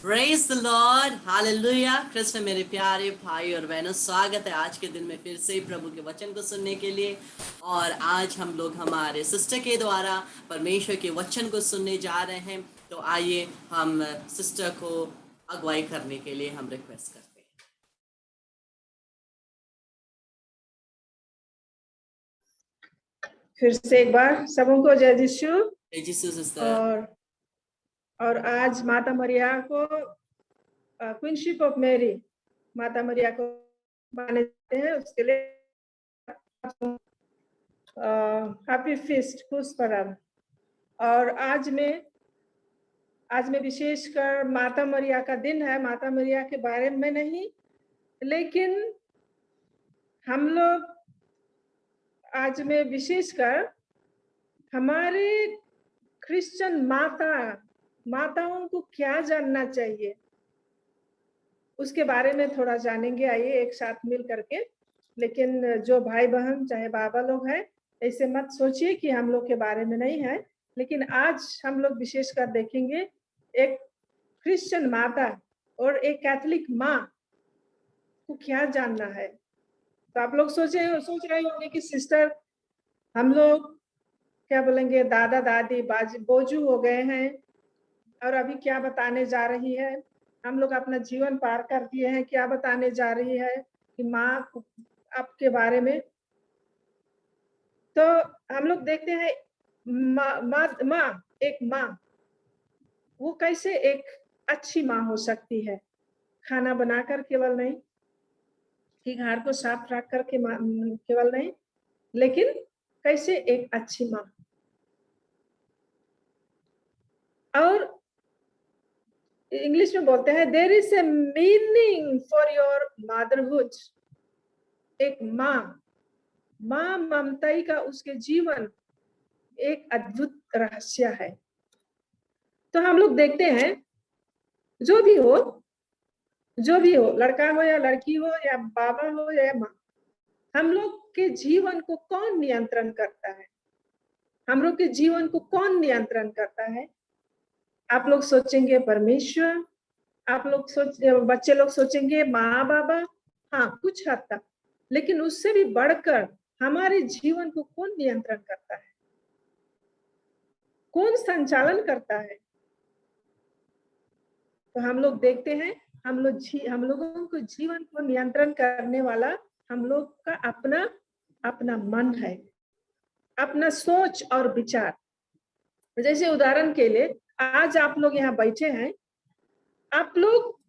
Praise the lord, hallelujah. Christ में मेरे प्यारे भाई और बहनों, स्वागत है आज के दिन में फिर से प्रभु के वचन को सुनने के लिए। और आज हम लोग हमारे सिस्टर के द्वारा परमेश्वर के वचन को सुनने जा रहे हैं। तो आइए हम सिस्टर को अगुवाई करने के लिए हम रिक्वेस्ट करते हैं। फिर से एक बार सबको जय यीशु। जय यीशु सिस्टर। और आज माता मरिया को क्वीनशिप ऑफ मैरी माता मरिया को माने जाते हैं, उसके लिए हैप्पी फीस्ट, खुश पर्व। और आज में विशेषकर माता मरिया का दिन है। माता मरिया के बारे में नहीं, लेकिन हम लोग आज में विशेषकर हमारे क्रिश्चियन माताओं को क्या जानना चाहिए उसके बारे में थोड़ा जानेंगे। आइए एक साथ मिल करके। लेकिन जो भाई बहन चाहे बाबा लोग हैं, ऐसे मत सोचिए कि हम लोग के बारे में नहीं है। लेकिन आज हम लोग विशेषकर देखेंगे एक क्रिश्चियन माता और एक कैथोलिक माँ को क्या जानना है। तो आप लोग सोच रहे होंगे कि सिस्टर, हम लोग क्या बोलेंगे, दादा दादी बोजू हो गए हैं और अभी क्या बताने जा रही है। हम लोग अपना जीवन पार कर दिए हैं, क्या बताने जा रही है कि माँ आपके बारे में। तो हम लोग देखते हैं एक माँ वो कैसे एक अच्छी माँ हो सकती है। खाना बनाकर केवल नहीं, कि घर को साफ रख कर के केवल नहीं, लेकिन कैसे एक अच्छी माँ। और इंग्लिश में बोलते हैं there is a meaning for your motherhood. एक माँ ममताई का उसके जीवन एक अद्भुत रहस्य है। तो हम लोग देखते हैं जो भी हो, लड़का हो या लड़की हो या बाबा हो या माँ, हम लोग के जीवन को कौन नियंत्रण करता है? हम लोग के जीवन को कौन नियंत्रण करता है? आप लोग सोचेंगे परमेश्वर, बच्चे लोग सोचेंगे माँ बाबा, हाँ कुछ हद तक। लेकिन उससे भी बढ़कर हमारे जीवन को कौन नियंत्रण करता है, कौन संचालन करता है? तो हम लोग देखते हैं हम लोगों को जीवन को नियंत्रण करने वाला हम लोग का अपना मन है, अपना सोच और विचार। जैसे उदाहरण के लिए आज आप लोग यहाँ बैठे हैं, आप लोग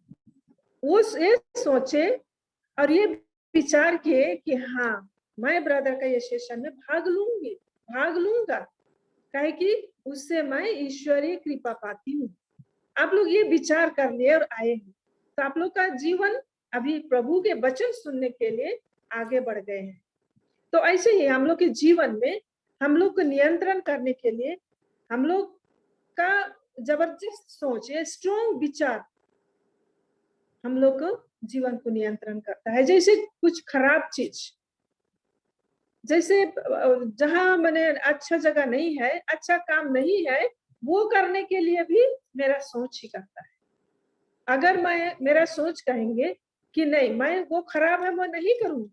वो ये सोचे और ये विचार किए कि हाँ मैं ब्रदर का ये सेशन में भाग लूंगा, काहे कि उससे मैं ईश्वरीय कृपा पाती हूँ। आप लोग ये विचार कर लिए और आए हैं, तो आप लोग का जीवन अभी प्रभु के वचन सुनने के लिए आगे बढ़ गए हैं। तो ऐसे ही हम लोग के जीवन में हम लोग को नियंत्रण करने के लिए हम लोग का जबरदस्त सोच, ये स्ट्रॉन्ग विचार हम लोग को जीवन को नियंत्रण करता है। जैसे कुछ खराब चीज, जैसे जहां मैंने अच्छा जगह नहीं है, अच्छा काम नहीं है, वो करने के लिए भी मेरा सोच ही करता है। अगर मेरा सोच कहेंगे कि नहीं मैं वो खराब है, मैं नहीं करूंगी,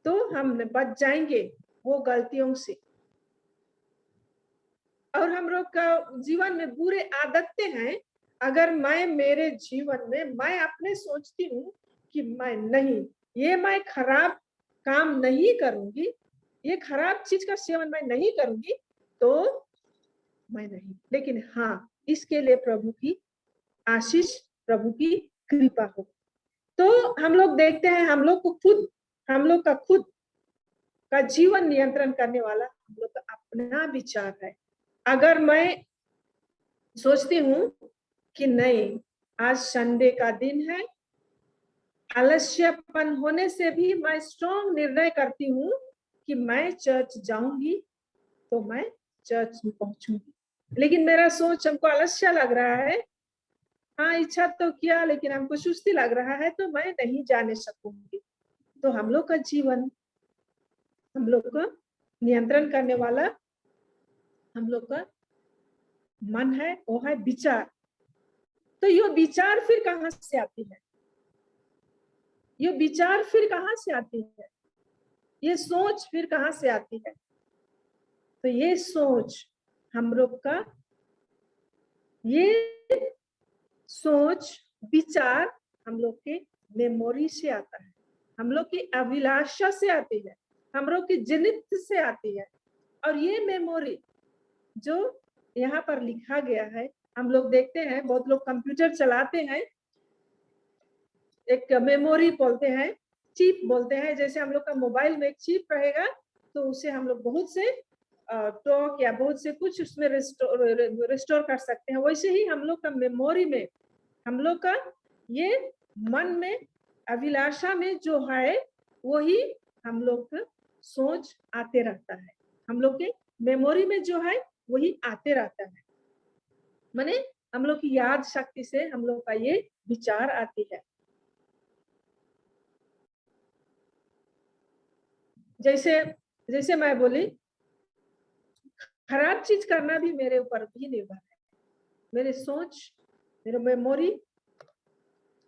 तो हम बच जाएंगे वो गलतियों से। और हम लोग का जीवन में बुरे आदतें हैं। अगर मेरे जीवन में मैं अपने सोचती हूँ कि मैं खराब काम नहीं करूंगी, ये खराब चीज का सेवन मैं नहीं करूंगी, तो मैं नहीं। लेकिन हाँ, इसके लिए प्रभु की आशीष, प्रभु की कृपा हो। तो हम लोग देखते हैं हम लोग का खुद का जीवन नियंत्रण करने वाला हम लोग का अपना विचार है। अगर मैं सोचती हूँ कि नहीं आज संडे का दिन है, आलस्यपन होने से भी मैं स्ट्रॉन्ग निर्णय करती हूँ कि मैं चर्च जाऊंगी, तो मैं चर्च में पहुंचूंगी। लेकिन मेरा सोच हमको आलस्य लग रहा है, हाँ इच्छा तो किया लेकिन हमको सुस्ती लग रहा है, तो मैं नहीं जाने सकूंगी। तो हम लोग का जीवन, हम लोग का नियंत्रण करने वाला हम लोग का मन है, वो है विचार। तो ये विचार फिर कहाँ से आती है? ये विचार फिर कहाँ से आती है? ये सोच फिर कहाँ से आती है? तो ये सोच हम लोग का, ये सोच विचार हम लोग के मेमोरी से आता है, हम लोग की अभिलाषा से आती है, हम लोग की जनित से आती है। और ये मेमोरी जो यहाँ पर लिखा गया है, हम लोग देखते हैं बहुत लोग कंप्यूटर चलाते हैं, एक मेमोरी बोलते हैं, चिप बोलते हैं। जैसे हम लोग का मोबाइल में एक चिप रहेगा तो उसे हम लोग बहुत से टॉक या बहुत से कुछ उसमें रिस्टोर कर सकते हैं। वैसे ही हम लोग का मेमोरी में, हम लोग का ये मन में अभिलाषा में जो है वही हम लोग का सोच आते रहता है, हम लोग के मेमोरी में जो है वही आते रहता है। माने हम लोग की याद शक्ति से हम लोग का ये विचार आती है। जैसे जैसे मैं बोली, खराब चीज करना भी मेरे ऊपर भी निर्भर है, मेरे सोच, मेरे मेमोरी।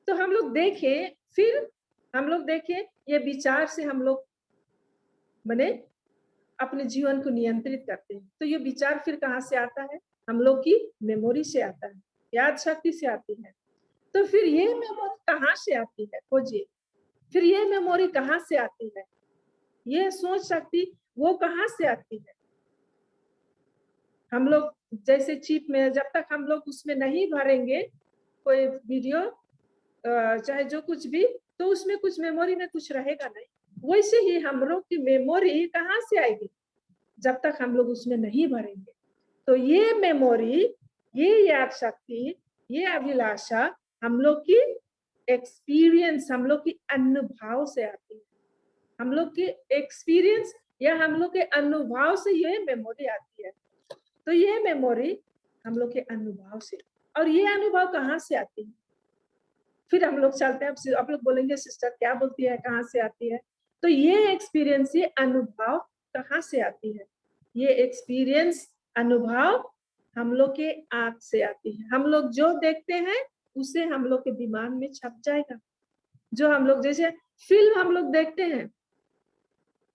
तो हम लोग देखें, फिर हम लोग देखें ये विचार से हम लोग माने अपने जीवन को नियंत्रित करते हैं। तो ये विचार फिर कहाँ से आता है? हम लोग की मेमोरी से आता है, याद शक्ति से आती है। तो फिर ये मेमोरी कहाँ से आती है? खोजिए, फिर ये मेमोरी कहाँ से आती है? ये सोच शक्ति वो कहाँ से आती है? हम लोग जैसे चिप में जब तक हम लोग उसमें नहीं भरेंगे कोई वीडियो चाहे जो कुछ भी, तो उसमें कुछ मेमोरी में कुछ रहेगा नहीं। वैसे ही हम लोग की मेमोरी कहाँ से आएगी? जब तक हम लोग उसमें नहीं भरेंगे। तो ये मेमोरी, ये याद शक्ति, ये अभिलाषा हम लोग की एक्सपीरियंस, हम लोग की अनुभव से आती है। हम लोग की एक्सपीरियंस या हम लोग के अनुभव से ये मेमोरी आती है। तो ये मेमोरी हम लोग के अनुभव से, और ये अनुभव कहाँ से आती है? फिर हम लोग चलते हैं, आप लोग बोलेंगे सिस्टर क्या बोलती है, कहाँ से आती है? तो ये एक्सपीरियंस, ये अनुभव कहाँ से आती है? ये एक्सपीरियंस, अनुभव हम लोग के आंख से आती है। हम लोग जो देखते हैं उसे हम लोग के दिमाग में छप जाएगा। जो हम लोग जैसे फिल्म हम लोग देखते हैं,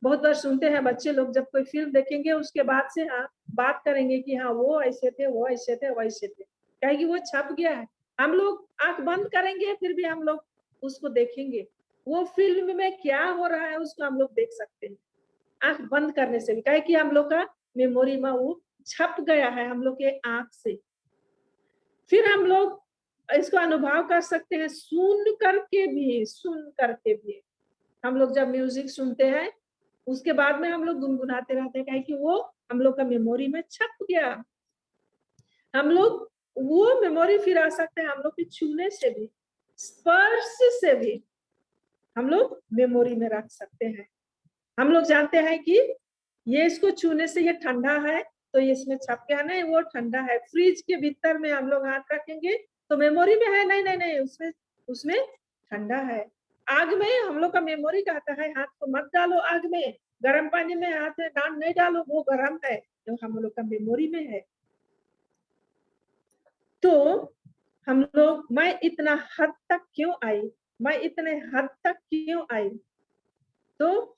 बहुत बार सुनते हैं बच्चे लोग जब कोई फिल्म देखेंगे उसके बाद से हाँ बात करेंगे कि हाँ वो ऐसे थे, वो ऐसे थे, वैसे थे, क्या कि वो छप गया है। हम लोग आंख बंद करेंगे फिर भी हम लोग उसको देखेंगे, वो फिल्म में क्या हो रहा है उसको हम लोग देख सकते हैं आंख बंद करने से भी, क्या कि हम लोग का मेमोरी में वो छप गया है हम लोग के आंख से। फिर हम लोग इसको अनुभव कर सकते हैं सुन करके भी। हम लोग जब म्यूजिक सुनते हैं उसके बाद में हम लोग गुनगुनाते रहते हैं, क्या कि वो हम लोग का मेमोरी में छप गया। हम लोग वो मेमोरी फिर आ सकते हैं हम लोग के छूने से भी, स्पर्श से भी हम लोग मेमोरी में रख सकते हैं। हम लोग जानते हैं कि ये इसको छूने से ये ठंडा है तो ये इसमें छप गया, नहीं वो ठंडा है। फ्रिज के भीतर में हम लोग हाथ रखेंगे तो मेमोरी में है, नहीं नहीं नहीं उसमें उसमें ठंडा है। आग में हम लोग का मेमोरी कहता है हाथ को मत डालो आग में, गर्म पानी में हाथ डाल नहीं डालो, वो गर्म है, तो हम लोग का मेमोरी में है। तो हम लोग, मैं इतना हद तक क्यों आई, मैं इतने हद तक क्यों आई? तो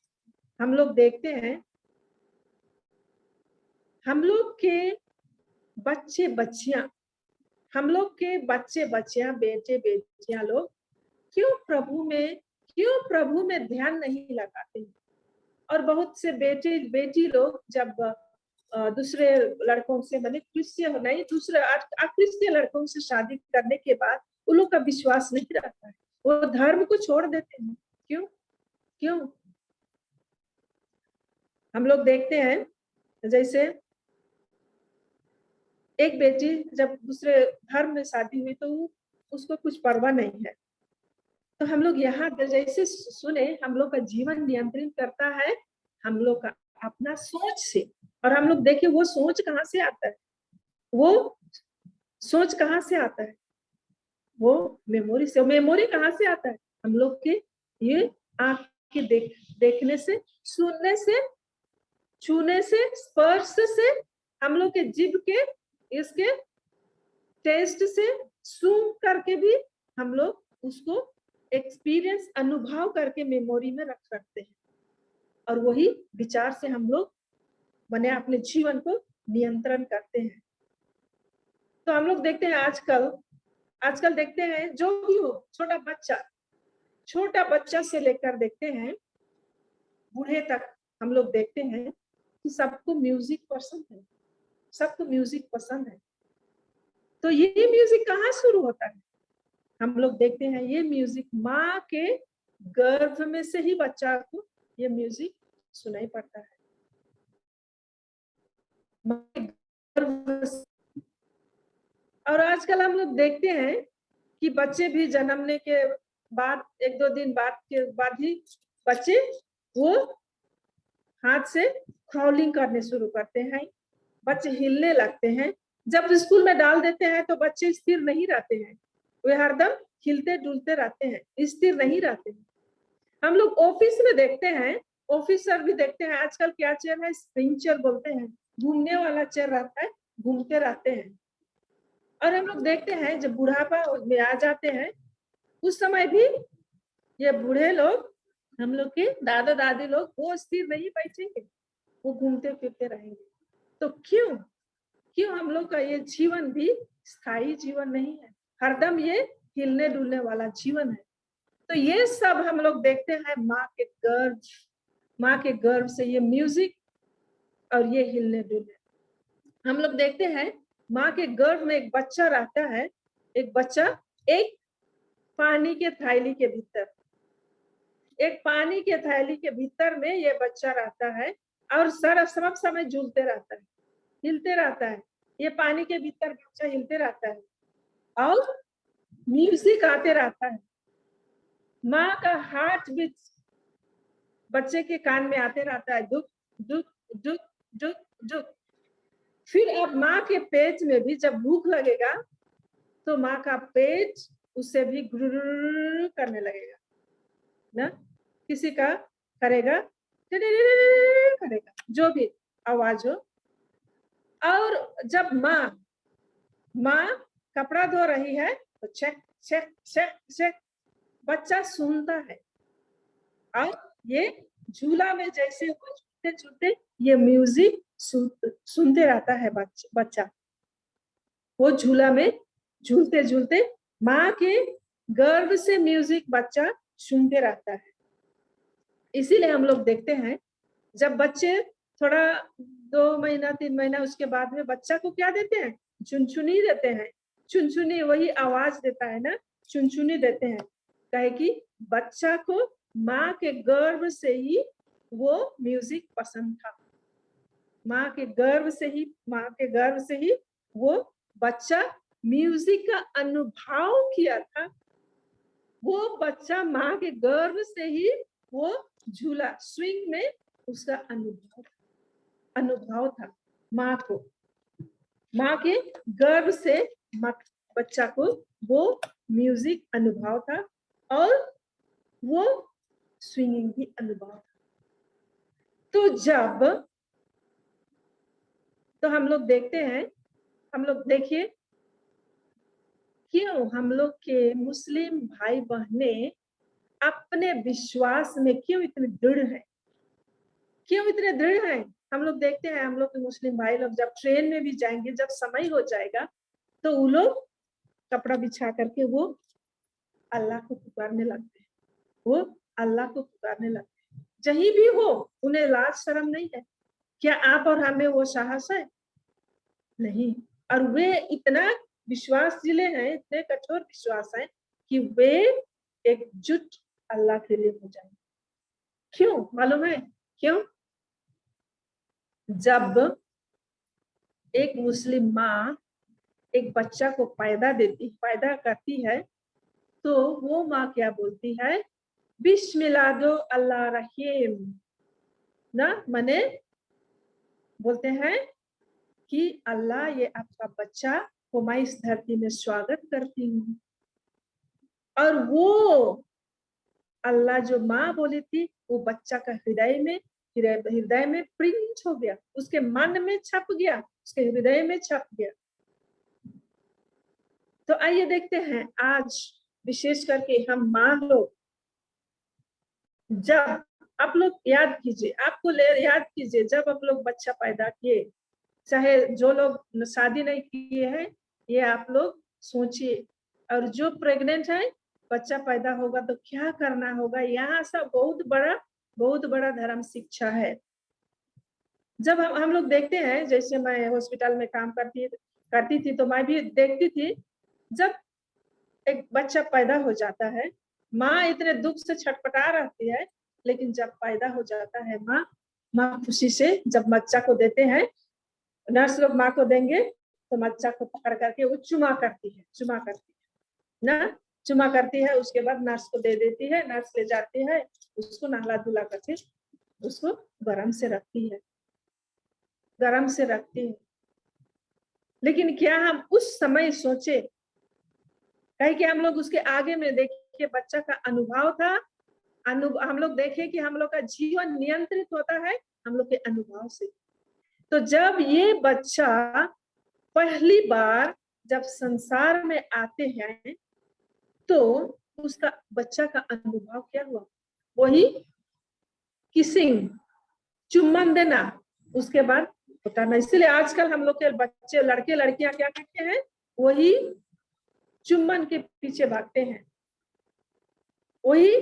हम लोग देखते हैं हम लोग के बच्चे बच्चियां, हम लोग के बच्चे बच्चियां, बेटे बेटियां लोग क्यों प्रभु में ध्यान नहीं लगाते? और बहुत से बेटे बेटी लोग जब दूसरे लड़कों से, मैंने क्रिश्चियन नहीं, दूसरे अक्रिश्चियन लड़कों से शादी करने के बाद उन लोग का विश्वास नहीं रहता है, वो धर्म को छोड़ देते हैं। क्यों क्यों? हम लोग देखते हैं जैसे एक बेटी जब दूसरे धर्म में शादी हुई तो उसको कुछ परवाह नहीं है। तो हम लोग यहाँ जैसे सुने, हम लोग का जीवन नियंत्रित करता है हम लोग का अपना सोच से। और हम लोग देखिए वो सोच कहाँ से आता है, वो सोच कहाँ से आता है? वो मेमोरी से। मेमोरी कहाँ से आता है? हम लोग के ये आंख के देखने से, सुनने से, छूने से, स्पर्श से, हम लोग के जीभ के इसके टेस्ट से, सुन करके भी हम लोग उसको एक्सपीरियंस, अनुभव करके मेमोरी में रख सकते हैं, और वही विचार से हम लोग माने अपने जीवन को नियंत्रण करते हैं। तो हम लोग देखते हैं आजकल देखते हैं, जो भी हो, छोटा बच्चा से लेकर देखते हैं बूढ़े तक, हम लोग देखते हैं कि सबको म्यूजिक पसंद है, सबको म्यूजिक पसंद है। तो ये म्यूजिक कहाँ शुरू होता है? हम लोग देखते हैं ये म्यूजिक माँ के गर्भ में से ही बच्चा को ये म्यूजिक सुनाई पड़ता है। माँ के गर्भ से। और आजकल हम लोग देखते हैं कि बच्चे भी जन्मने के बाद 1-2 दिन बाद ही बच्चे वो हाथ से क्राउलिंग करने शुरू करते हैं, बच्चे हिलने लगते हैं। जब स्कूल में डाल देते हैं तो बच्चे स्थिर नहीं रहते हैं, वे हरदम हिलते डुलते रहते हैं, स्थिर नहीं रहते हैं। हम लोग ऑफिस में देखते हैं, ऑफिसर भी देखते हैं, आजकल क्या चेयर है, स्प्रिंग चेयर बोलते हैं, घूमने वाला चेयर रहता है, घूमते रहते हैं। और हम लोग देखते हैं जब बुढ़ापा में आ जाते हैं, उस समय भी ये बूढ़े लोग, हम लोग के दादा दादी लोग, वो स्थिर नहीं बैठेंगे, वो घूमते फिरते रहेंगे। तो क्यों हम लोग का ये जीवन भी स्थायी जीवन नहीं है, हरदम ये हिलने डुलने वाला जीवन है। तो ये सब हम लोग देखते हैं माँ के गर्भ से ये म्यूजिक और ये हिलने डुलने। हम लोग देखते हैं माँ के गर्भ में एक बच्चा रहता है, एक बच्चा एक पानी के थैली के भीतर, एक पानी के थैली के भीतर में ये बच्चा रहता है, और सब समय झूलते रहता है, हिलते रहता है। ये पानी के भीतर बच्चा हिलते रहता है और म्यूजिक आते रहता है। माँ का हार्ट बीट बच्चे के कान में आते रहता है, दुख दुख दुख दुख दुख। फिर अब माँ के पेट में भी जब भूख लगेगा तो माँ का पेट उससे भी गुरुर करने लगेगा ना, किसी का करेगा, करेगा, जो भी आवाज हो। और जब माँ कपड़ा धो रही है तो चेक चेक चेक चेक, बच्चा सुनता है। और ये झूला में जैसे वो झूलते झूलते ये म्यूजिक सुनते रहता है बच्चा, वो झूला में झूलते झूलते माँ के गर्भ से म्यूजिक बच्चा सुनते रहता है। इसीलिए हम लोग देखते हैं जब बच्चे थोड़ा 2 महीना 3 महीना उसके बाद में बच्चा को क्या देते हैं, चुनचुनी देते हैं। चुनचुनी वही आवाज देता है ना, चुनचुनी देते हैं, कहे कि बच्चा को माँ के गर्भ से ही वो म्यूजिक पसंद था, माँ के गर्भ से ही वो बच्चा म्यूजिक का अनुभव किया था। वो बच्चा माँ के गर्भ से ही वो झूला स्विंग में उसका अनुभव था। माँ के गर्भ से बच्चा को वो म्यूजिक अनुभव था और वो स्विंगिंग भी अनुभव था। तो हम लोग देखते हैं, हम लोग देखिए क्यों हम लोग के मुस्लिम भाई बहने अपने विश्वास में क्यों इतने दृढ़ हैं, क्यों इतने दृढ़ हैं। हम लोग देखते हैं हम लोग के मुस्लिम भाई लोग जब ट्रेन में भी जाएंगे, जब समय हो जाएगा तो वो लोग कपड़ा बिछा करके वो अल्लाह को पुकारने लगते हैं, वो अल्लाह को पुकारने लगते हैं, जहीं भी हो, उन्हें लाज शर्म नहीं है। क्या आप और हमें वो साहस है? नहीं। और वे इतना विश्वास जिले हैं, इतने कठोर विश्वास है कि वे एकजुट अल्लाह के लिए हो जाएंगे। क्यों मालूम है क्यों? जब एक मुस्लिम माँ एक बच्चा को पैदा करती है तो वो माँ क्या बोलती है, बिस्मिल्लाह अल्लाह रहीम ना, मने बोलते हैं कि अल्लाह ये आपका बच्चा को मैं इस धरती में स्वागत करती हूँ। और वो अल्लाह जो माँ बोली थी वो बच्चा का हृदय में प्रिंट हो गया, उसके मन में छप गया, उसके हृदय में छप गया। तो आइए देखते हैं आज विशेष करके हम माँ लोग, जब आप लोग याद कीजिए, आपको याद कीजिए जब आप लोग बच्चा पैदा किए, चाहे जो लोग शादी नहीं किए हैं, ये आप लोग सोचिए, और जो प्रेग्नेंट है बच्चा पैदा होगा तो क्या करना होगा। यहाँ सब बहुत बड़ा धर्म शिक्षा है। जब हम लोग देखते हैं, जैसे मैं हॉस्पिटल में काम करती थी तो मैं भी देखती थी, जब एक बच्चा पैदा हो जाता है, माँ इतने दुख से छटपटा रहती है, लेकिन जब पैदा हो जाता है माँ खुशी से जब बच्चा को देते हैं, नर्स लोग माँ को देंगे तो बच्चा को पकड़ करके वो चुमा करती है ना, चुमा करती है, उसके बाद नर्स को दे देती है, नर्स ले जाती है, उसको नहला धुला करके उसको गरम से रखती है। लेकिन क्या हम उस समय सोचे, कहे कि हम लोग उसके आगे में देखिए बच्चा का अनुभव था, हम लोग देखे कि हम लोग का जीवन नियंत्रित होता है हम लोग के अनुभव से। तो जब ये बच्चा पहली बार जब संसार में आते हैं तो उसका बच्चा का अनुभव क्या हुआ, वही किसिंग, चुम्बन देना, उसके बाद होता ना। इसलिए आजकल हम लोग के बच्चे, लड़के लड़कियां क्या करते हैं, वही चुम्बन के पीछे भागते हैं, वही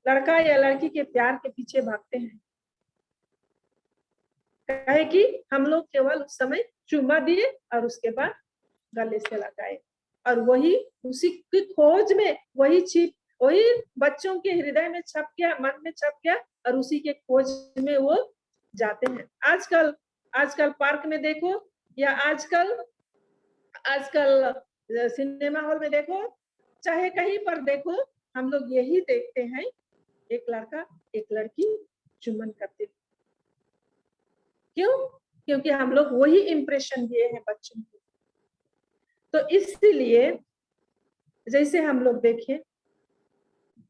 लड़का या लड़की के प्यार के पीछे भागते हैं। कहे कि हम लोग केवल उस समय चुम्मा दिए और उसके बाद गले से लगाए, और वही उसी की खोज में वही बच्चों के हृदय में छप गया, मन में छप गया, और उसी के खोज में वो जाते हैं। आजकल पार्क में देखो, या आजकल सिनेमा हॉल में देखो, चाहे कहीं पर देखो, हम लोग यही देखते हैं, एक लड़का एक लड़की चुम्बन करते। क्यों? क्योंकि हम लोग वही इंप्रेशन दिए हैं बच्चों को। तो इसलिए जैसे हम लोग देखें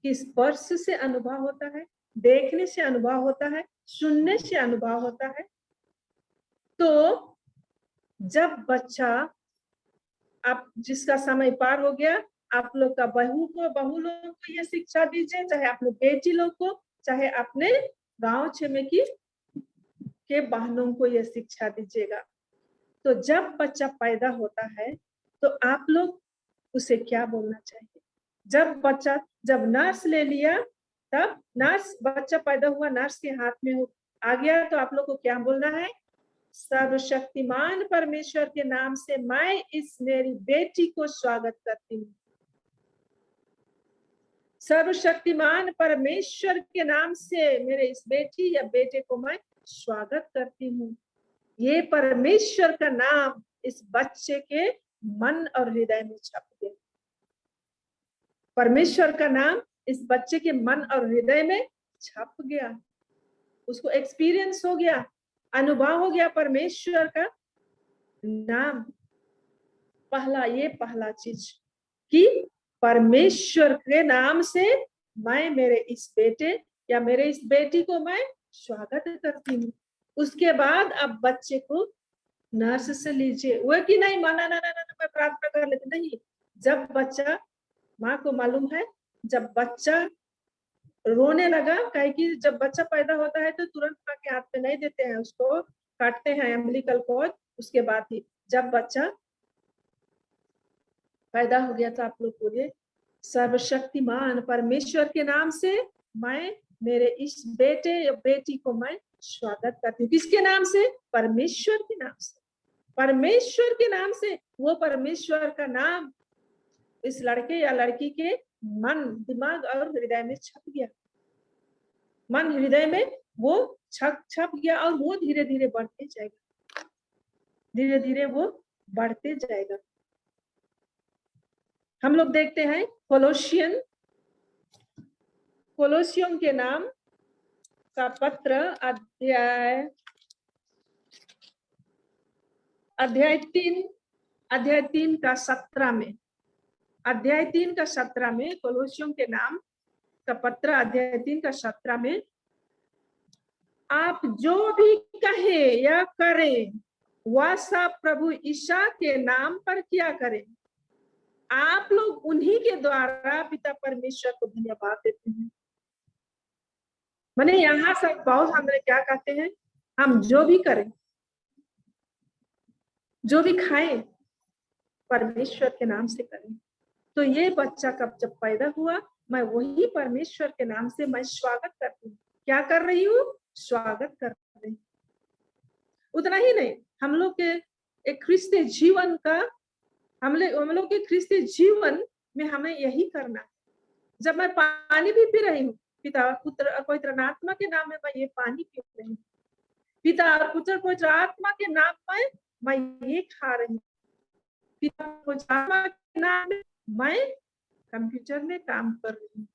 कि स्पर्श से अनुभव होता है, देखने से अनुभव होता है, सुनने से अनुभव होता है। तो जब बच्चा, आप जिसका समय पार हो गया, आप लोग का बहू लोगों को ये शिक्षा दीजिए, चाहे आप लोग बेटी लोग को, चाहे अपने गांव छिमेकी के बहनों को ये शिक्षा दीजिएगा। तो जब बच्चा पैदा होता है तो आप लोग उसे क्या बोलना चाहिए। जब नर्स ले लिया, तब नर्स, बच्चा पैदा हुआ नर्स के हाथ में आ गया, तो आप लोग को क्या बोलना है, सर्वशक्तिमान परमेश्वर के नाम से मैं इस मेरी बेटी को स्वागत करती हूँ। सर्वशक्तिमान परमेश्वर के नाम से मेरे इस बेटी या बेटे को मैं स्वागत करती हूँ। ये परमेश्वर का नाम इस बच्चे के मन और हृदय में छप गया। परमेश्वर का नाम इस बच्चे के मन और हृदय में छप गया, उसको एक्सपीरियंस हो गया, अनुभव हो गया परमेश्वर का नाम। पहला चीज कि परमेश्वर के नाम से मैं मेरे इस बेटे या मेरे इस बेटी को मैं स्वागत करती हूँ। उसके बाद अब बच्चे को नर्स से लीजिए, वो कि नहीं माना ना मैं प्रार्थना कर लेती, नहीं। जब बच्चा, माँ को मालूम है, जब बच्चा रोने लगा, कहे कि जब बच्चा पैदा होता है तो तुरंत माँ के हाथ पे नहीं देते हैं, उसको काटते हैं अम्बिलिकल कॉर्ड, उसके बाद ही। जब बच्चा पैदा हो गया तो आप लोग बोलिए, सर्वशक्तिमान परमेश्वर के नाम से मैं मेरे इस बेटे या बेटी को मैं स्वागत करती हूँ। किसके नाम से? परमेश्वर के नाम से। परमेश्वर के नाम से, वो परमेश्वर का नाम इस लड़के या लड़की के मन, दिमाग और हृदय में छप गया। मन हृदय में वो छप गया, और वो धीरे धीरे बढ़ते जाएगा, धीरे धीरे वो बढ़ते जाएगा। हम लोग देखते हैं कोलोसियन के नाम का पत्र अध्याय 3 का 17 में, अध्याय 3 का 17 में, कोलोसियन के नाम का पत्र अध्याय 3 का 17 में, आप जो भी कहे या करें वह सब प्रभु ईसा के नाम पर किया करें। आप लोग उन्हीं के द्वारा पिता परमेश्वर को धन्यवाद देते हैं। माने यहाँ सब बहुत हमने क्या कहते हैं, हम जो भी करें, जो भी खाएं, परमेश्वर के नाम से करें। तो ये बच्चा कब जब पैदा हुआ, मैं वही परमेश्वर के नाम से मैं स्वागत करती हूँ। क्या कर रही हूँ? स्वागत कर रही हूँ। उतना ही नहीं, हम लोग के एक ख्रिस्ती जीवन का, हम लोग के ख्रिस्ती जीवन में हमें यही करना है। जब मैं पानी भी पी रही हूँ, पिता पुत्र और पवित्र आत्मा के नाम में मैं ये पानी पी रही हूँ। पिता और पुत्र पवित्र आत्मा के नाम में मैं ये खा रही हूँ। पिता पवित्र आत्मा के नाम में मैं कंप्यूटर में काम कर रही हूँ।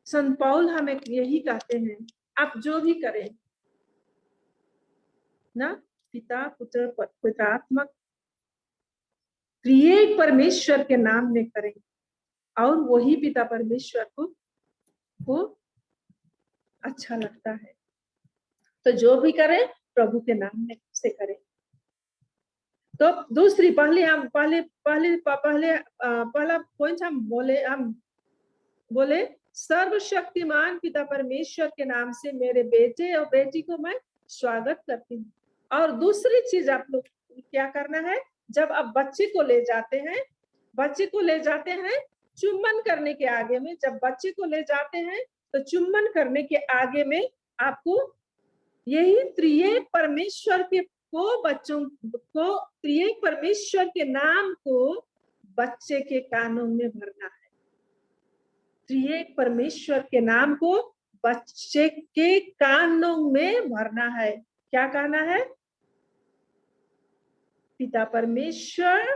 संत पौल हमें यही कहते हैं, आप जो भी करें ना, पिता पुत्र पवित्र आत्मा त्रिएक परमेश्वर के नाम में करें, और वही पिता परमेश्वर को अच्छा लगता है। तो जो भी करें प्रभु के नाम में से करें। तो दूसरी पहला पॉइंट हम बोले सर्वशक्तिमान पिता परमेश्वर के नाम से मेरे बेटे और बेटी को मैं स्वागत करती हूँ। और दूसरी चीज आप लोग क्या करना है, जब आप बच्चे को ले जाते हैं चुम्बन करने के आगे में, जब बच्चे को ले जाते हैं तो चुम्बन करने के आगे में आपको यही त्रिएक परमेश्वर के को बच्चों को, त्रिएक परमेश्वर के नाम को बच्चे के कानों में भरना है। त्रिएक परमेश्वर के नाम को बच्चे के कानों में भरना है। क्या कहना है? पिता परमेश्वर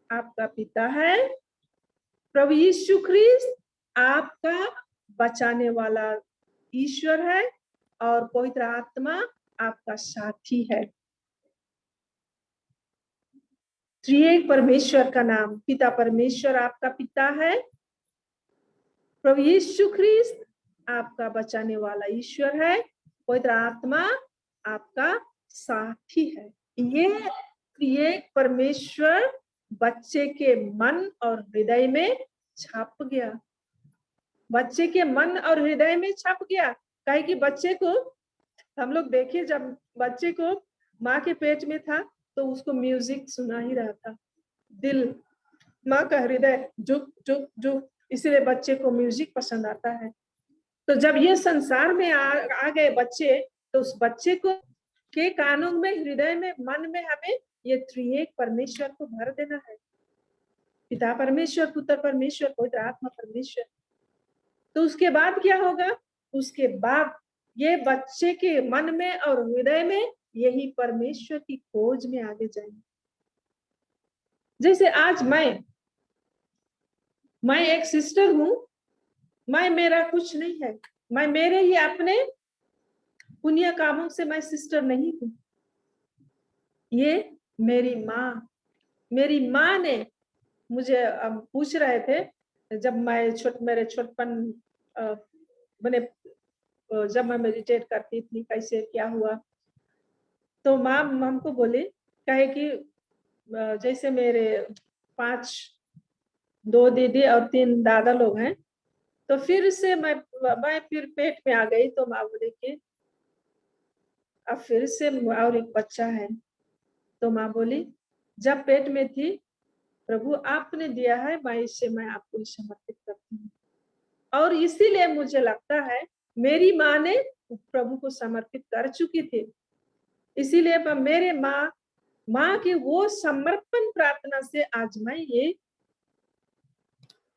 आपका पिता है, प्रभु यीशु ख्रिस्त आपका बचाने वाला ईश्वर है, और पवित्र आत्मा आपका साथी है। त्रिएक परमेश्वर का नाम, पिता परमेश्वर आपका पिता है, प्रभु यीशु ख्रिस्त आपका बचाने वाला ईश्वर है, पवित्र आत्मा आपका साथी है। ये त्रिएक परमेश्वर बच्चे के मन और हृदय में छप गया, बच्चे के मन और हृदय में छप गया। काहे कि बच्चे को हम लोग देखिए, जब बच्चे को माँ के पेट में था तो उसको म्यूजिक सुना ही रहा था, दिल, माँ का हृदय जुक जुक जुक, इसलिए बच्चे को म्यूजिक पसंद आता है। तो जब ये संसार में आ गए बच्चे, तो उस बच्चे को के कानों में, हृदय में, मन में हमें ये त्रिएक परमेश्वर को भर देना है, पिता परमेश्वर, पुत्र परमेश्वर, पवित्र आत्मा परमेश्वर। तो उसके बाद क्या होगा? उसके बाद ये बच्चे के मन में और हृदय में यही परमेश्वर की खोज में आगे जाएंगे। जैसे आज मैं एक सिस्टर हूं, मैं, मेरा कुछ नहीं है, मैं मेरे ही अपने पुण्य कामों से मैं सिस्टर नहीं हूं। ये मेरी माँ ने मुझे पूछ रहे थे, जब मैं मेरे छोटपन बने, जब मैं मेडिटेट करती थी, कैसे क्या हुआ, तो माँ हमको बोली, कहे कि जैसे मेरे 2 दीदी और 3 दादा लोग हैं, तो फिर से मैं फिर पेट में आ गई, तो माँ बोली कि अब फिर से और एक बच्चा है। तो माँ बोली, जब पेट में थी प्रभु आपने दिया है, मैं आपको समर्पित करती हूँ। और इसीलिए मुझे लगता है मेरी माँ ने प्रभु को समर्पित कर चुकी थी, इसीलिए मेरे माँ की वो समर्पण प्रार्थना से आज मैं ये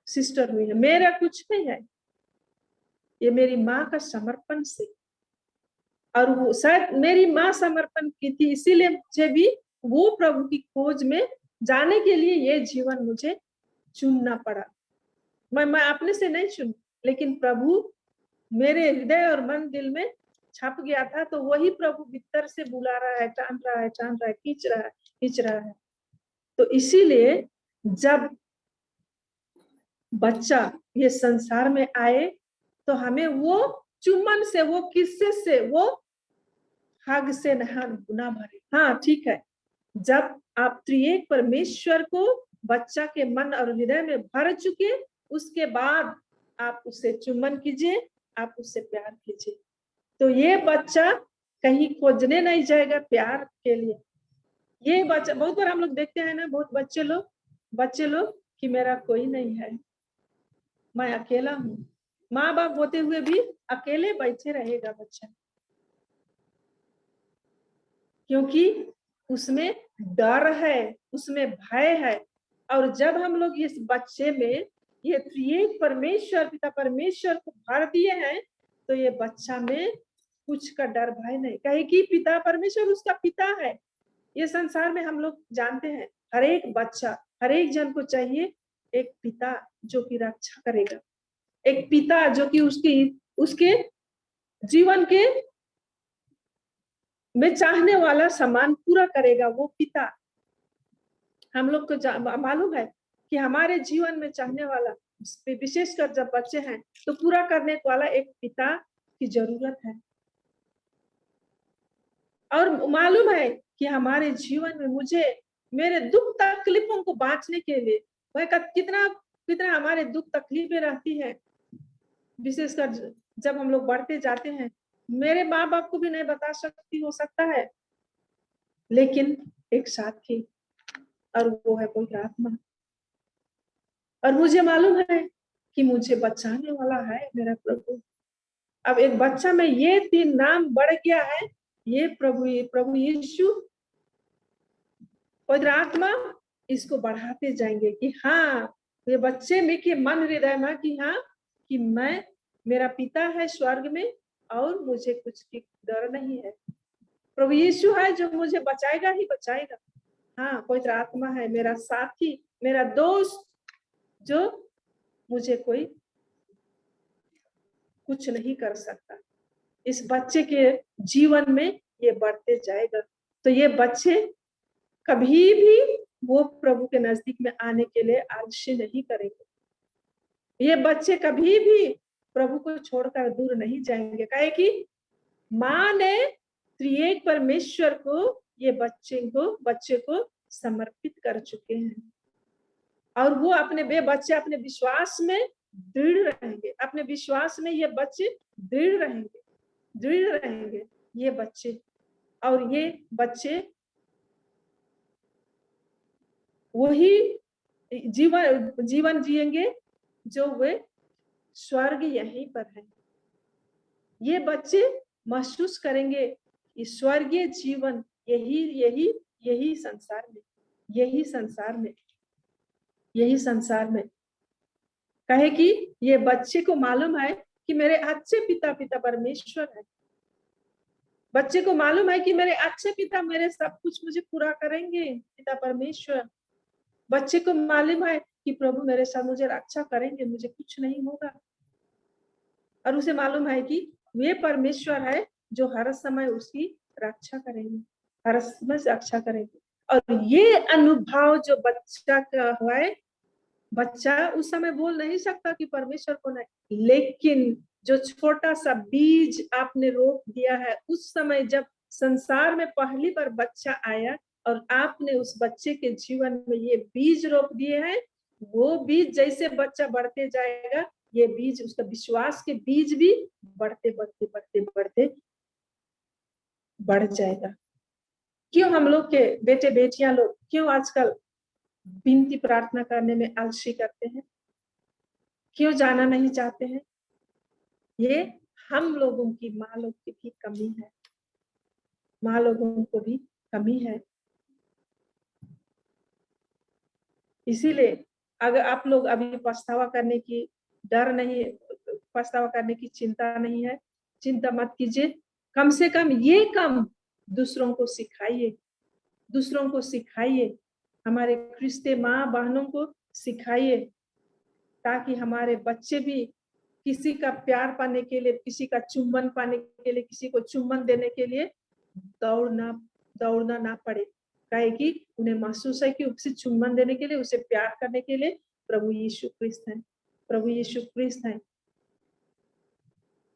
सिस्टर हुई है। मेरा कुछ नहीं है, ये मेरी माँ का समर्पण से, और वो शायद मेरी माँ समर्पण की थी, इसीलिए मुझे भी वो प्रभु की खोज में जाने के लिए ये जीवन मुझे चुनना पड़ा। मैं अपने से नहीं चुन, लेकिन प्रभु मेरे हृदय और मन दिल में छप गया था, तो वही प्रभु भीतर से बुला रहा है, टान रहा है, खींच रहा है। तो इसीलिए जब बच्चा ये संसार में आए, तो हमें वो चुम्बन से, वो किस्से से, वो हग से ना भरे। हाँ ठीक है, जब आप त्रिएक परमेश्वर को बच्चा के मन और हृदय में भर चुके, उसके बाद आप उससे चुम्बन कीजिए, आप उससे प्यार कीजिए, तो ये बच्चा कहीं खोजने नहीं जाएगा प्यार के लिए। ये बच्चा, बहुत बार हम लोग देखते हैं ना, बहुत बच्चे लोग कि मेरा कोई नहीं है, मैं अकेला हूँ। माँ बाप होते हुए भी अकेले बैठे रहेगा बच्चा, क्योंकि उसमें डर है, उसमें भय है। और जब हम लोग इस बच्चे में ये त्रिएक परमेश्वर पिता परमेश्वर को भर दिए हैं, तो ये बच्चा में कुछ का डर भय नहीं, कहे कि पिता परमेश्वर उसका पिता है। ये संसार में हम लोग जानते हैं, हर एक बच्चा, हर एक जन को चाहिए एक पिता जो कि रक्षा करेगा, एक पिता जो कि उसके जीवन के में चाहने वाला सम्मान पूरा करेगा, वो पिता। हम लोग को मालूम है कि हमारे जीवन में चाहने वाला, विशेषकर जब बच्चे हैं, तो पूरा करने वाला एक पिता की जरूरत है। और मालूम है कि हमारे जीवन में मुझे मेरे दुख तकलीफों को बांटने के लिए, वह कितना कितना हमारे दुख तकलीफें रहती है, विशेषकर जब हम लोग बढ़ते जाते हैं। मेरे माँ बाप को भी नहीं बता सकती, हो सकता है, लेकिन एक साथी, और वो है पवित्र आत्मा। और मुझे मालूम है कि मुझे बचाने वाला है मेरा प्रभु। अब एक बच्चा में ये 3 नाम बढ़ गया है, ये प्रभु यीशु, पवित्र आत्मा, इसको बढ़ाते जाएंगे कि हाँ, ये बच्चे में के मन हृदय में कि हाँ, कि मैं, मेरा पिता है स्वर्ग में और मुझे कुछ की डर नहीं है। प्रभु यीशु है जो मुझे बचाएगा ही बचाएगा। हाँ, पवित्र आत्मा है मेरा साथी, मेरा दोस्त, जो मुझे कोई कुछ नहीं कर सकता। इस बच्चे के जीवन में ये बढ़ते जाएगा, तो ये बच्चे कभी भी वो प्रभु के नजदीक में आने के लिए आलस्य नहीं करेंगे। ये बच्चे कभी भी प्रभु को छोड़कर दूर नहीं जाएंगे, काहे कि माँ ने त्रिएक परमेश्वर को ये बच्चे को समर्पित कर चुके हैं। और वो अपने बच्चे अपने विश्वास में दृढ़ रहेंगे, अपने विश्वास में ये बच्चे दृढ़ रहेंगे ये बच्चे। और ये बच्चे वही जीवन जिएंगे जो वे स्वर्ग यहीं पर है। ये बच्चे महसूस करेंगे कि स्वर्गीय जीवन यही संसार में कहे कि ये बच्चे को मालूम है कि मेरे अच्छे पिता परमेश्वर है। बच्चे को मालूम है कि मेरे अच्छे पिता मेरे सब कुछ मुझे पूरा करेंगे, पिता परमेश्वर। बच्चे को मालूम है कि प्रभु मेरे साथ मुझे रक्षा करेंगे, मुझे कुछ नहीं होगा। और उसे मालूम है कि वे परमेश्वर है जो हर समय उसकी रक्षा करेंगे, हर समय रक्षा करेंगे। और ये अनुभव जो बच्चा का हुआ है, बच्चा उस समय बोल नहीं सकता कि परमेश्वर कौन है, लेकिन जो छोटा सा बीज आपने रोप दिया है, उस समय जब संसार में पहली बार बच्चा आया और आपने उस बच्चे के जीवन में ये बीज रोप दिए हैं, वो बीज जैसे बच्चा बढ़ते जाएगा, ये बीज, उसका विश्वास के बीज भी बढ़ते बढ़ जाएगा। क्यों हम लोग के बेटे बेटियां लोग क्यों आजकल विनती प्रार्थना करने में आलसी करते हैं, क्यों जाना नहीं चाहते हैं? ये हम लोगों की माँ लोग की भी कमी है, माँ लोगों को भी कमी है। इसीलिए अगर आप लोग अभी पछतावा करने की डर नहीं, पछतावा करने की चिंता नहीं है, चिंता मत कीजिए। कम से कम ये काम दूसरों को सिखाइए, हमारे क्रिस्ते माँ बहनों को सिखाइए, ताकि हमारे बच्चे भी किसी का प्यार पाने के लिए, किसी का चुम्बन पाने के लिए, किसी को चुम्बन देने के लिए दौड़ना ना पड़े। काहे कि उन्हें महसूस है कि उसे चुम्बन देने के लिए, उसे प्यार करने के लिए प्रभु यीशु क्रिस्त है।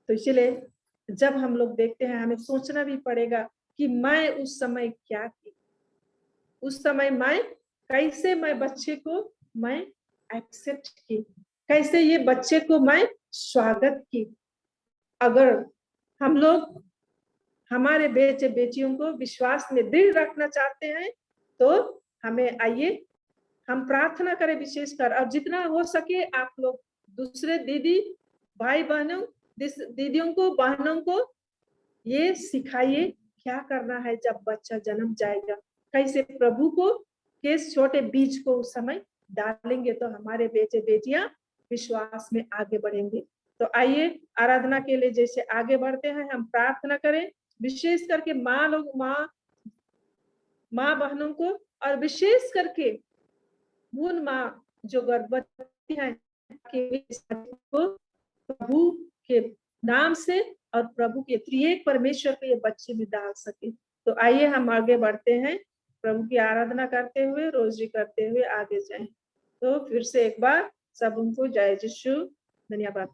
तो इसलिए जब हम लोग देखते हैं, हमें सोचना भी पड़ेगा कि मैं उस समय क्या की, उस समय मैं कैसे मैं बच्चे को मैं एक्सेप्ट की, कैसे ये बच्चे को मैं स्वागत की। अगर हम लोग हमारे बेटे बेटियों को विश्वास में दृढ़ रखना चाहते हैं तो हमें आइए हम प्रार्थना करें विशेषकर, और जितना हो सके आप लोग दूसरे दीदी भाई बहनों दीदियों को बहनों को ये सिखाइए क्या करना है जब बच्चा जन्म जाएगा, कैसे प्रभु को के छोटे बीज को उस समय डालेंगे तो हमारे बेटे बेटियां विश्वास में आगे बढ़ेंगे। तो आइए आराधना के लिए जैसे आगे बढ़ते हैं हम प्रार्थना करें, विशेष करके माँ बहनों को, और विशेष करके उन माँ जो गर्भवती हैं को प्रभु के नाम से और प्रभु के त्रिएक परमेश्वर के ये बच्चे में डाल सके। तो आइए हम आगे बढ़ते हैं, प्रभु की आराधना करते हुए रोजरी करते हुए आगे जाएं। तो फिर से एक बार सब उनको जय यीशु, धन्यवाद।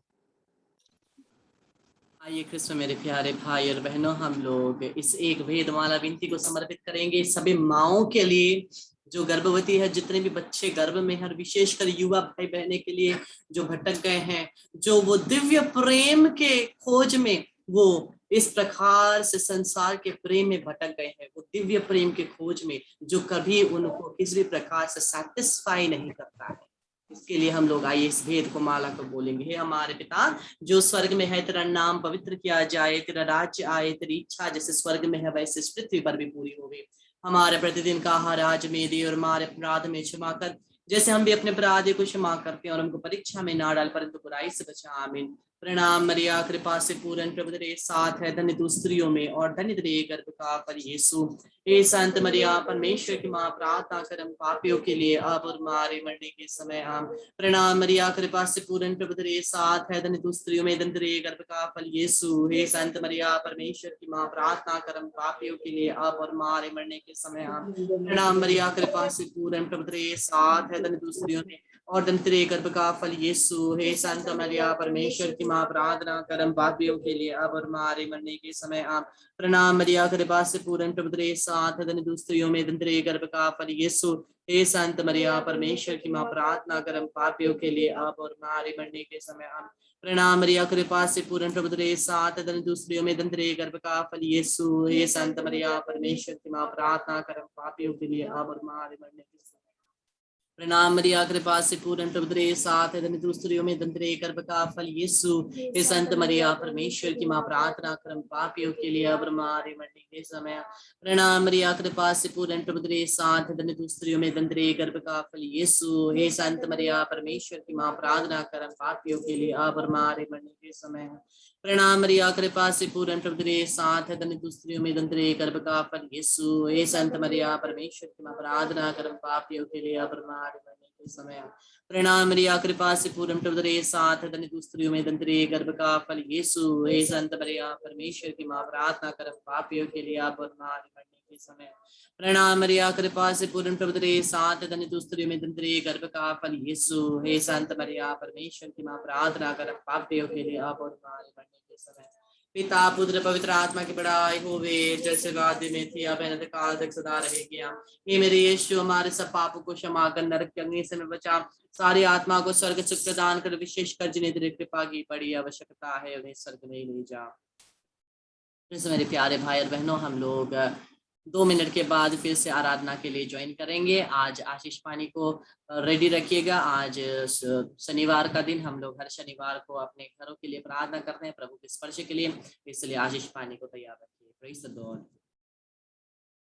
आइए क्रिस्त मेरे प्यारे भाई और बहनों, हम लोग इस एक वेदमाला विनती को समर्पित करेंगे सभी माओं के लिए जो गर्भवती है, जितने भी बच्चे गर्भ में हैं, और विशेषकर युवा भाई बहने के लिए जो भटक गए हैं, जो वो दिव्य प्रेम के खोज में वो इस प्रकार से संसार के प्रेम में भटक गए हैं, वो दिव्य प्रेम के खोज में जो कभी उनको किसी भी प्रकार से सैटिस्फाई नहीं करता है। इसके लिए हम लोग आइए इस भेद को माला को बोलेंगे। हे हमारे पिता जो स्वर्ग में है, तेरा नाम पवित्र किया जाए, तेरा राज्य आए, तेरी इच्छा जैसे स्वर्ग में है वैसे इस पृथ्वी पर भी पूरी होगी। हमारे प्रतिदिन का आहार आज में दे, और हमारे अपराध में क्षमा कर जैसे हम भी अपने अपराधी को क्षमा करते हैं, और हमको परीक्षा में ना डाल परंतु बुराई से बचा। आमीन। प्रणाम मरिया, कृपा से पूर्ण प्रभु तेरे साथ है, धन्य तू स्त्रियों में और धन्य तेरे गर्भ का फल यीशु। हे संत मरिया परमेश्वर की माँ, प्रार्थना कर हम पापियों के लिए अब और हमारे मरने के समय आम। प्रणाम मरिया, कृपा से पूर्ण प्रभु तेरे साथ है, धन्य तू स्त्रियों में धन्य तेरे गर्भ का फल यीशु। हे संत मरिया परमेश्वर की माँ, प्रार्थना कर हम पापियों के लिए अब और हमारे मरने के समय आम। प्रणाम मरिया, कृपा से पूर्ण प्रभु तेरे साथ है, धन्य तू स्त्रियों में और धन्य तेरे गर्भ का फल यीशु। हे संत मरिया परमेश्वर की माँ, प्रार्थना कर हम पापियों के लिए अब और हमारे मरने के समय आम। प्रणाम मरिया, कृपा से पूर्ण प्रभु तेरे साथ है, धन्य तू स्त्रियों में धन्य तेरे गर्भ का फल यीशु। हे संत मरिया परमेश्वर की माँ, प्रार्थना कर हम पापियों के लिए अब और हमारे मरने के समय आम। प्रणाम मरिया, कृपा से पूर्ण प्रभु तेरे साथ है, धन्य तू स्त्रियों में धन्य तेरे गर्भ का फल यीशु। हे संत मरिया परमेश्वर की माँ, प्रार्थना कर हम पापियों के लिए अब और हमारे मरने के समय। प्रणाम मरिया, कृपा से पूर्ण प्रभु तेरे साथ है, धन्य तू स्त्रियों में धन्य तेरे गर्भ का फल यीशु। हे संत मरिया परमेश्वर की माँ, प्रार्थना कर हम पापियों के लिए अब हमारे मरने के समय। प्रणाम मरिया, कृपा से पूर्ण प्रभु तेरे साथ है, धन्य तू स्त्रियों में धन्य तेरे गर्भ का फल यीशु। हे संत मरिया परमेश्वर की माँ, प्रार्थना कर हम पापियों के लिए अब हमारे मरने के समय। प्रणाम मरिया, कृपा से पूर्ण प्रभु तेरे साथ है, धन्य तू स्त्रियों में धन्य तेरे गर्भ का फल यीशु। हे संत मरिया परमेश्वर की माँ, प्रार्थना कर हम पापियों के लिए अब हमारे मरने के समय। प्रणाम मरिया, कृपा से पूर्ण प्रभु तेरे साथ है, धन्य तू स्त्रियों में धन्य तेरे गर्भ का फल यीशु। हे संत मरिया परमेश्वर की माँ, प्रार्थना कर हम पापियों के लिए अब हमारे मरने के समय। प्रणाम मरिया, कृपा से पूर्ण प्रभु तेरे साथ है, धन्य तू स्त्रियों में धन्य तेरे गर्भ का फल यीशु। हे संत मरिया परमेश्वर की माँ, प्रार्थना कर हम पापियों के लिए अब और हमारे मरने के समय। पिता पुत्र पवित्र आत्मा की बड़ाई होवे, जैसे वाद्य में थी अब अनंत काल तक सदा रहेगी। हे मेरे यीशु, हमारे सब पापों को क्षमा कर, नरक के अग्नि से बचा, सारी आत्मा को स्वर्ग सुख प्रदान कर, विशेषकर जिन्हें तेरी कृपा की बड़ी आवश्यकता है उन्हें स्वर्ग में ले जा। मेरे प्यारे भाई और बहनों, हम लोग 2 मिनट के बाद फिर से आराधना के लिए ज्वाइन करेंगे। आज आशीष पानी को रेडी रखिएगा। आज शनिवार का दिन, हम लोग हर शनिवार को अपने घरों के लिए प्रार्थना करते हैं प्रभु के स्पर्श के लिए, इसलिए आशीष पानी को तैयार रखिए। Praise the Lord.